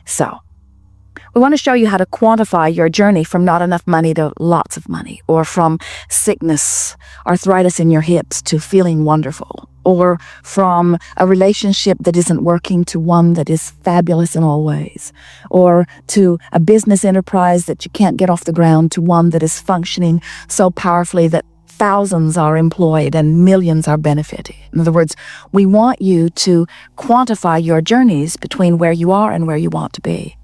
So, we want to show you how to quantify your journey from not enough money to lots of money, or from sickness, arthritis in your hips, to feeling wonderful, or from a relationship that isn't working to one that is fabulous in all ways, or to a business enterprise that you can't get off the ground to one that is functioning so powerfully that thousands are employed and millions are benefiting. In other words, we want you to quantify your journeys between where you are and where you want to be.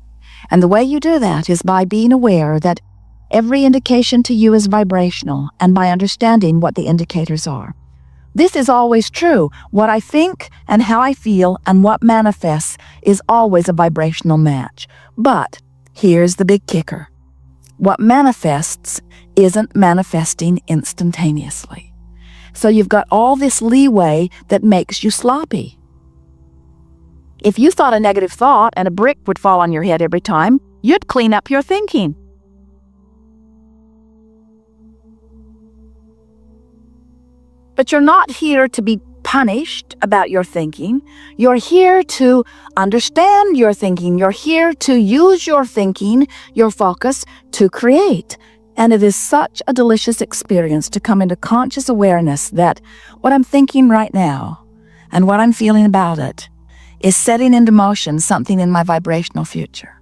And the way you do that is by being aware that every indication to you is vibrational, and by understanding what the indicators are. This is always true. What I think and how I feel and what manifests is always a vibrational match. But here's the big kicker. What manifests isn't manifesting instantaneously. So you've got all this leeway that makes you sloppy. If you thought a negative thought and a brick would fall on your head every time, you'd clean up your thinking. But you're not here to be punished about your thinking. You're here to understand your thinking. You're here to use your thinking, your focus, to create. And it is such a delicious experience to come into conscious awareness that what I'm thinking right now and what I'm feeling about it is setting into motion something in my vibrational future.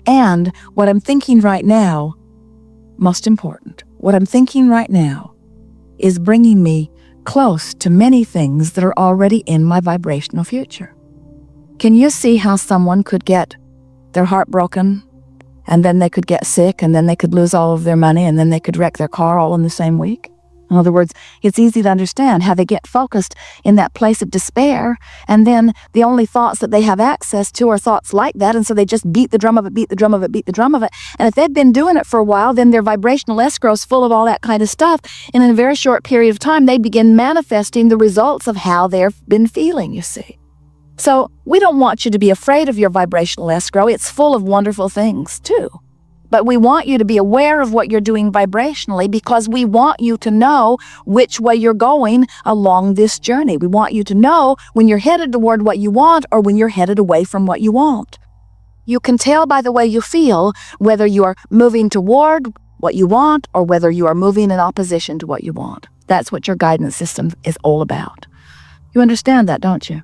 And what I'm thinking right now, most important, what I'm thinking right now is bringing me close to many things that are already in my vibrational future. Can you see how someone could get their heart broken, and then they could get sick, and then they could lose all of their money, and then they could wreck their car all in the same week? In other words, it's easy to understand how they get focused in that place of despair, and then the only thoughts that they have access to are thoughts like that, and so they just beat the drum of it, beat the drum of it, beat the drum of it. And if they've been doing it for a while, then their vibrational escrow is full of all that kind of stuff, and in a very short period of time, they begin manifesting the results of how they've been feeling, you see. So we don't want you to be afraid of your vibrational escrow. It's full of wonderful things, too. But we want you to be aware of what you're doing vibrationally, because we want you to know which way you're going along this journey. We want you to know when you're headed toward what you want or when you're headed away from what you want. You can tell by the way you feel whether you are moving toward what you want or whether you are moving in opposition to what you want. That's what your guidance system is all about. You understand that, don't you?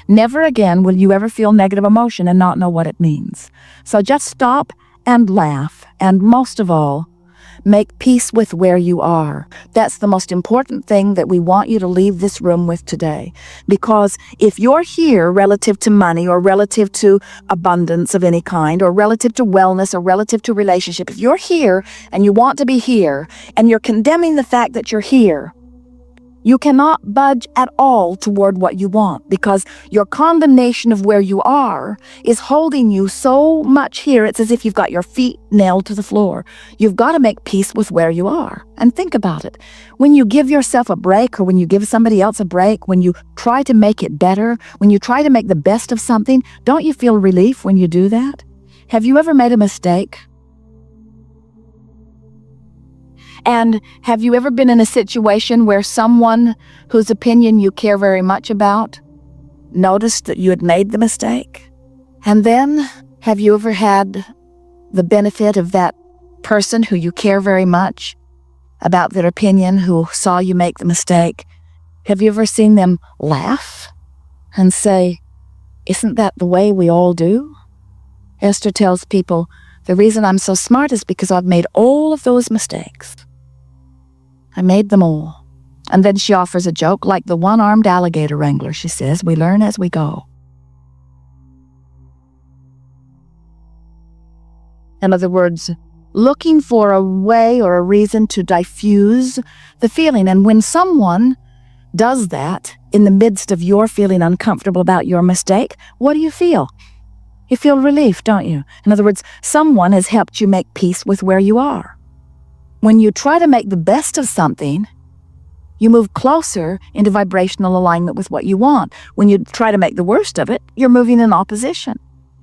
Never again will you ever feel negative emotion and not know what it means. So just stop and laugh, and most of all, make peace with where you are. That's the most important thing that we want you to leave this room with today. Because if you're here relative to money or relative to abundance of any kind or relative to wellness or relative to relationship, if you're here and you want to be here and you're condemning the fact that you're here, you cannot budge at all toward what you want, because your condemnation of where you are is holding you so much here. It's as if you've got your feet nailed to the floor. You've got to make peace with where you are. And think about it. When you give yourself a break, or when you give somebody else a break, when you try to make it better, when you try to make the best of something, don't you feel relief when you do that? Have you ever made a mistake? And have you ever been in a situation where someone whose opinion you care very much about noticed that you had made the mistake? And then, have you ever had the benefit of that person who you care very much about their opinion, who saw you make the mistake? Have you ever seen them laugh and say, "Isn't that the way we all do?" Esther tells people, "The reason I'm so smart is because I've made all of those mistakes. I made them all." And then she offers a joke, like the one-armed alligator wrangler. She says, "We learn as we go." In other words, looking for a way or a reason to diffuse the feeling. And when someone does that in the midst of your feeling uncomfortable about your mistake, what do you feel? You feel relief, don't you? In other words, someone has helped you make peace with where you are. When you try to make the best of something, you move closer into vibrational alignment with what you want. When you try to make the worst of it, you're moving in opposition.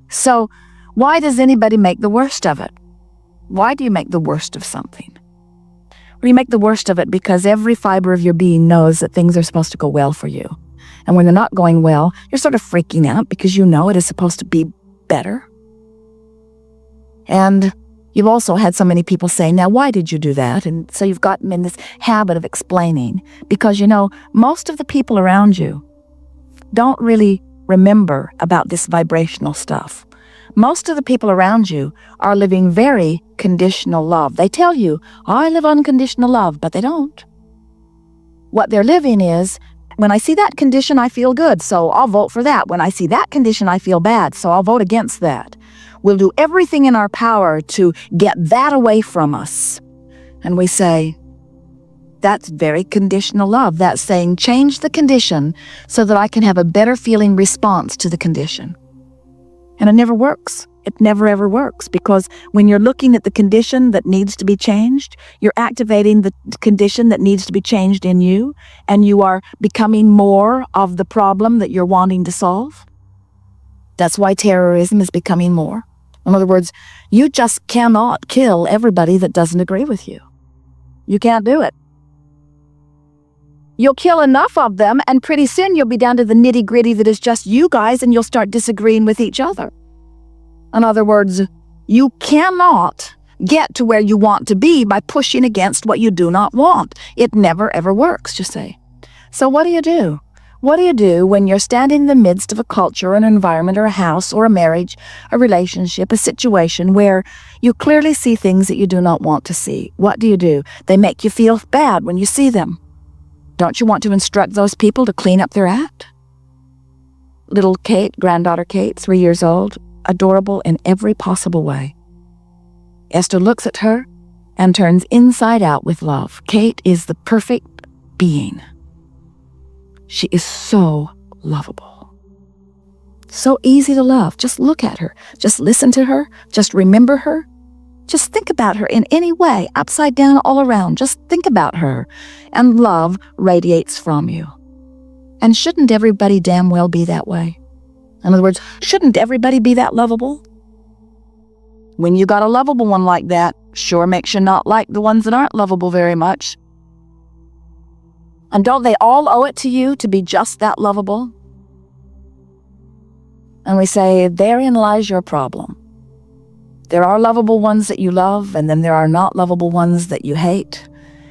So why does anybody make the worst of it? Why do you make the worst of something? Well, you make the worst of it because every fiber of your being knows that things are supposed to go well for you. And when they're not going well, you're sort of freaking out because you know it is supposed to be better. And you've also had so many people say, now, why did you do that? And so you've gotten in this habit of explaining. Because, most of the people around you don't really remember about this vibrational stuff. Most of the people around you are living very conditional love. They tell you, I live unconditional love, but they don't. What they're living is, when I see that condition, I feel good, so I'll vote for that. When I see that condition, I feel bad, so I'll vote against that. We'll do everything in our power to get that away from us. And we say, that's very conditional love. That's saying, change the condition so that I can have a better feeling response to the condition. And it never works. It never ever works, because when you're looking at the condition that needs to be changed, you're activating the condition that needs to be changed in you, and you are becoming more of the problem that you're wanting to solve. That's why terrorism is becoming more. In other words, you just cannot kill everybody that doesn't agree with you. You can't do it. You'll kill enough of them, and pretty soon you'll be down to the nitty-gritty that is just you guys, and you'll start disagreeing with each other. In other words, you cannot get to where you want to be by pushing against what you do not want. It never, ever works, you say. So what do you do? What do you do when you're standing in the midst of a culture, an environment, or a house, or a marriage, a relationship, a situation where you clearly see things that you do not want to see? What do? They make you feel bad when you see them. Don't you want to instruct those people to clean up their act? Little Kate, granddaughter Kate, 3 years old, adorable in every possible way. Esther looks at her and turns inside out with love. Kate is the perfect being. She is so lovable. So easy to love. Just look at her. Just listen to her. Just remember her. Just think about her in any way, upside down, all around. Just think about her. And love radiates from you. And shouldn't everybody damn well be that way? In other words, shouldn't everybody be that lovable? When you got a lovable one like that, sure makes you not like the ones that aren't lovable very much. And don't they all owe it to you to be just that lovable? And we say, therein lies your problem. There are lovable ones that you love, and then there are not lovable ones that you hate.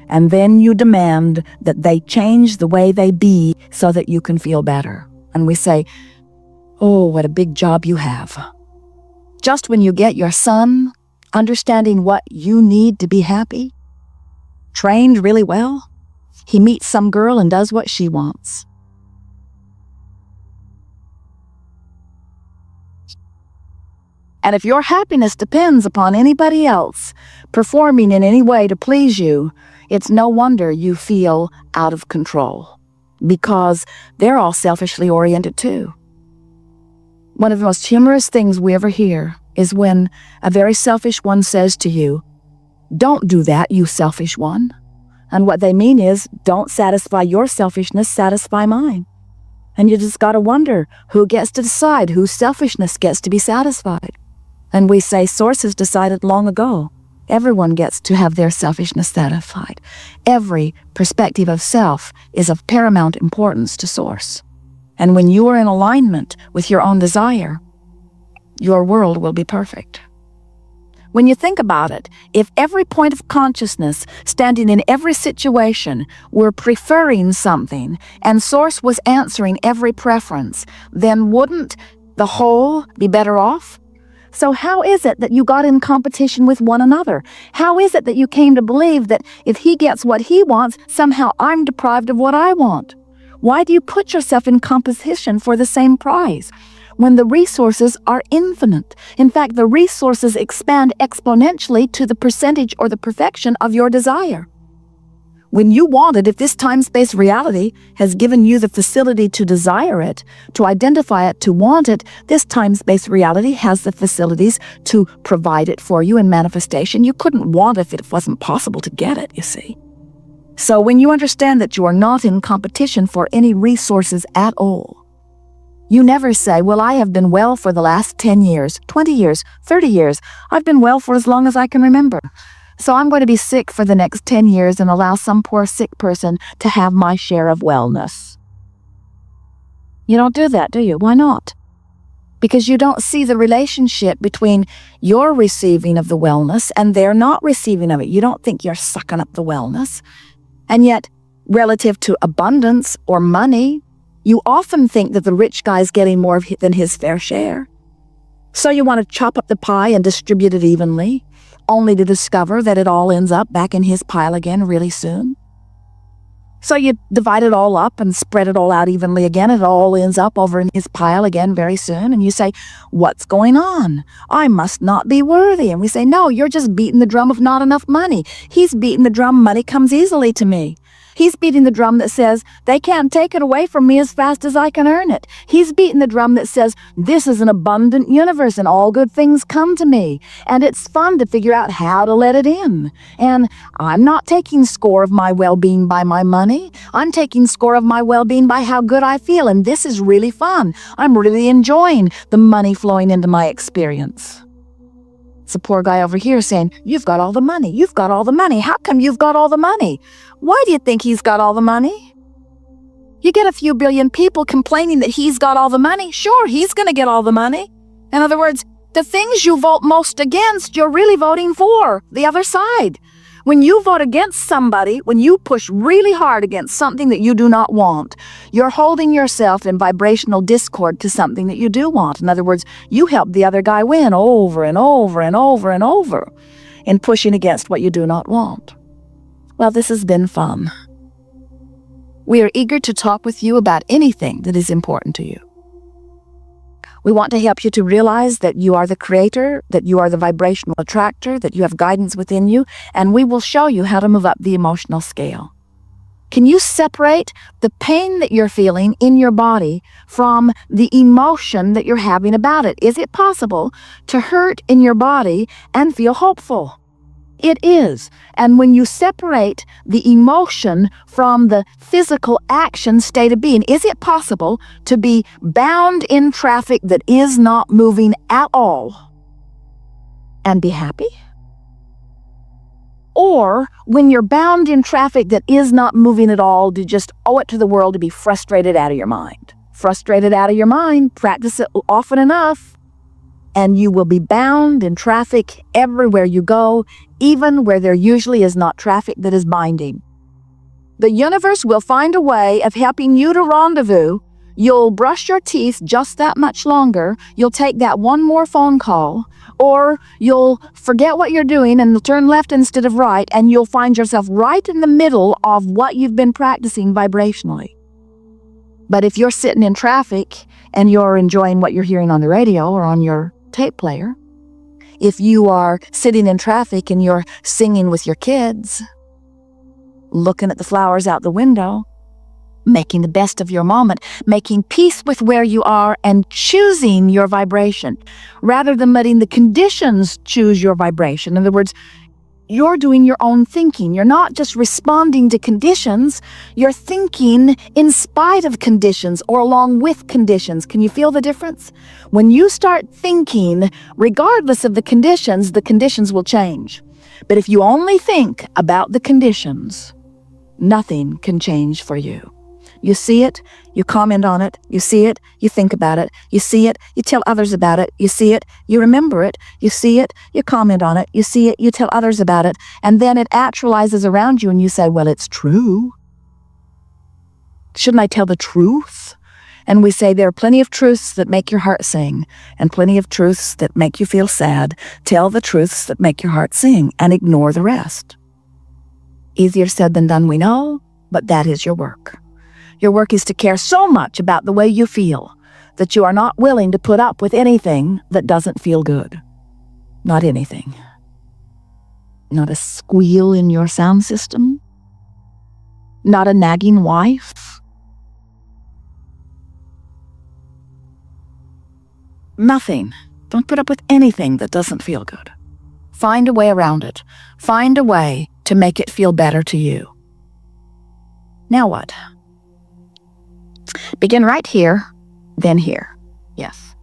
And then you demand that they change the way they be so that you can feel better. And we say, oh, what a big job you have. Just when you get your son understanding what you need to be happy, trained really well, he meets some girl and does what she wants. And if your happiness depends upon anybody else performing in any way to please you, it's no wonder you feel out of control, because they're all selfishly oriented too. One of the most humorous things we ever hear is when a very selfish one says to you, "Don't do that, you selfish one." And what they mean is, don't satisfy your selfishness, satisfy mine. And you just gotta wonder, who gets to decide whose selfishness gets to be satisfied? And we say Source has decided long ago. Everyone gets to have their selfishness satisfied. Every perspective of self is of paramount importance to Source. And when you are in alignment with your own desire, your world will be perfect. When you think about it, if every point of consciousness standing in every situation were preferring something and Source was answering every preference, then wouldn't the whole be better off? So how is it that you got in competition with one another? How is it that you came to believe that if he gets what he wants, somehow I'm deprived of what I want? Why do you put yourself in competition for the same prize when the resources are infinite? In fact, the resources expand exponentially to the percentage or the perfection of your desire. When you want it, if this time-space reality has given you the facility to desire it, to identify it, to want it, this time-space reality has the facilities to provide it for you in manifestation. You couldn't want it if it wasn't possible to get it, you see. So when you understand that you are not in competition for any resources at all, you never say, well, I have been well for the last 10 years, 20 years, 30 years. I've been well for as long as I can remember. So I'm going to be sick for the next 10 years and allow some poor sick person to have my share of wellness. You don't do that, do you? Why not? because you don't see the relationship between your receiving of the wellness and their not receiving of it. You don't think you're sucking up the wellness. And yet, relative to abundance or money, you often think that the rich guy's getting more than his fair share. So you want to chop up the pie and distribute it evenly, only to discover that it all ends up back in his pile again really soon. So you divide it all up and spread it all out evenly again. It all ends up over in his pile again very soon. And you say, what's going on? I must not be worthy. And we say, no, you're just beating the drum of not enough money. He's beating the drum, money comes easily to me. He's beating the drum that says, they can't take it away from me as fast as I can earn it. He's beating the drum that says, this is an abundant universe and all good things come to me. And it's fun to figure out how to let it in. And I'm not taking score of my well-being by my money. I'm taking score of my well-being by how good I feel. And this is really fun. I'm really enjoying the money flowing into my experience. It's a poor guy over here saying, you've got all the money. You've got all the money. How come you've got all the money? Why do you think he's got all the money? You get a few billion people complaining that he's got all the money. Sure, he's going to get all the money. In other words, the things you vote most against, you're really voting for the other side. When you vote against somebody, when you push really hard against something that you do not want, you're holding yourself in vibrational discord to something that you do want. In other words, you help the other guy win over and over and over and over in pushing against what you do not want. Well, this has been fun. We are eager to talk with you about anything that is important to you. We want to help you to realize that you are the creator, that you are the vibrational attractor, that you have guidance within you, and we will show you how to move up the emotional scale. Can you separate the pain that you're feeling in your body from the emotion that you're having about it? Is it possible to hurt in your body and feel hopeful? It is. And when you separate the emotion from the physical action state of being, is it possible to be bound in traffic that is not moving at all and be happy? Or when you're bound in traffic that is not moving at all, to just owe it to the world to be frustrated out of your mind? Frustrated out of your mind, practice it often enough, and you will be bound in traffic everywhere you go, even where there usually is not traffic that is binding. The universe will find a way of helping you to rendezvous. You'll brush your teeth just that much longer. You'll take that one more phone call, or you'll forget what you're doing and turn left instead of right, and you'll find yourself right in the middle of what you've been practicing vibrationally. But if you're sitting in traffic and you're enjoying what you're hearing on the radio or on your tape player, if you are sitting in traffic and you're singing with your kids, looking at the flowers out the window, making the best of your moment, making peace with where you are and choosing your vibration, rather than letting the conditions choose your vibration. In other words, you're doing your own thinking. You're not just responding to conditions. You're thinking in spite of conditions or along with conditions. Can you feel the difference? When you start thinking, regardless of the conditions will change. But if you only think about the conditions, nothing can change for you. You see it, you comment on it, you see it, you think about it, you see it, you tell others about it, you see it, you remember it, you see it, you comment on it, you see it, you tell others about it, and then it actualizes around you and you say, well, it's true. Shouldn't I tell the truth? And we say there are plenty of truths that make your heart sing and plenty of truths that make you feel sad. Tell the truths that make your heart sing and ignore the rest. Easier said than done, we know, but that is your work. Your work is to care so much about the way you feel that you are not willing to put up with anything that doesn't feel good. Not anything. Not a squeal in your sound system. Not a nagging wife. Nothing. Don't put up with anything that doesn't feel good. Find a way around it. Find a way to make it feel better to you. Now what? Begin right here, then here. Yes.